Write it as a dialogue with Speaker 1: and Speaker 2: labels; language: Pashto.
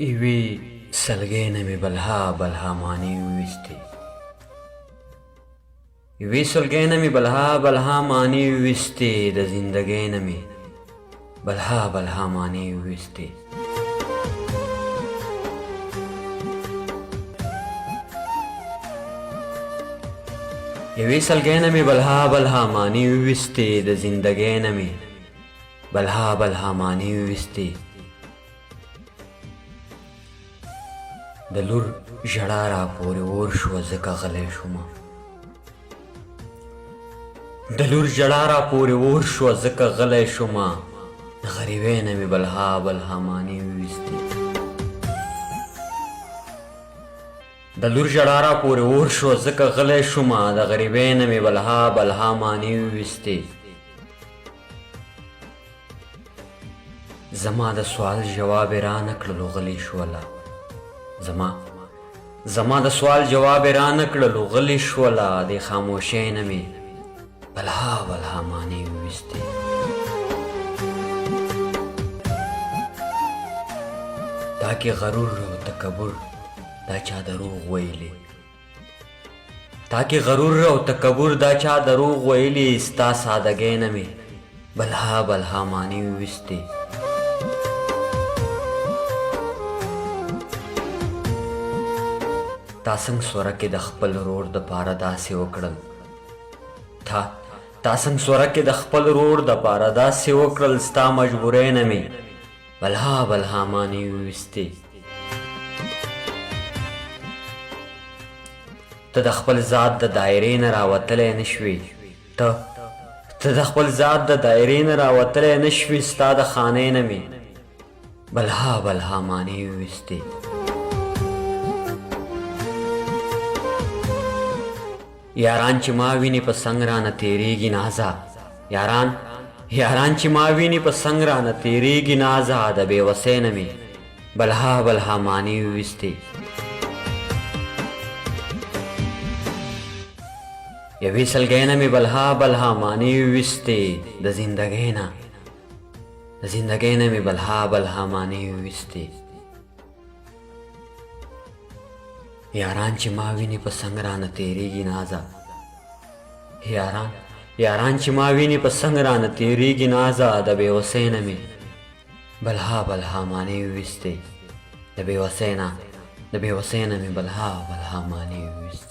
Speaker 1: یوې سلګۍ نه مې بلها بلها معنی وویستې یوې سلګۍ نه مې بلها بلها معنی وویستې د زندګۍ نه مې بلها بلها معنی وویستې یوې سلګۍ نه مې بلها بلها معنی وویستې د زندګۍ نه مې بلها بلها معنی وویستې د لور ژړا را پورې اور شوه ځکه غلی شومه د لور ژړا را پورې اور شوه ځکه غلی شومه د غریبۍ نه مې بلها بلها معنی وویستې د لور ژړا را پورې اور شوه ځکه غلی شومه د غریبۍ نه مې بلها بلها معنی وویستې زما د سوال جواب یې رانه کړلو غلی شوله زما د سوال جواب یې رانه کړلو غلی شوله د خاموشۍ نه مې بلها بلها معنی وویستې دا کې غرور او تکبر دا چا دروغ ویلي تا کې غرور او تکبر دا چا دروغ ویلي ستا سادګۍ نه مې بلها بلها معنی وویستې تا څنګ سوره کې د خپل رور د پاره داسې وکړل تا څنګ سوره کې د خپل رور د پاره داسې وکړل ستا مجبورۍ نه مې بلها بلها معنی وویستې ته د خپل ذات د دایرې نه راوتلی نه شوې ته د خپل ذات د دایرې نه راوتلی نه شوې ستا د خانۍ نه مې بلها بلها معنی وویستې یاران چې ما ویني په څنګ رانه تېرېږي نازه یاران چې ما ویني په څنګ رانه تېرېږي نازه د بېوسۍ نه مې بلها بلها معنی وویستې یوې سلګۍ نه مې بلها بلها معنی وویستې د زندګۍ نه مې بلها بلها معنی وویستې یاران چې ما ویني په څنګ رانه تېرېږي نازه یاران چې ما ویني په څنګ رانه تېرېږي نازه د بېوسۍ نه مې بلها بلها معنی وویستې د بېوسۍ نه مې بلها بلها معنی وویستې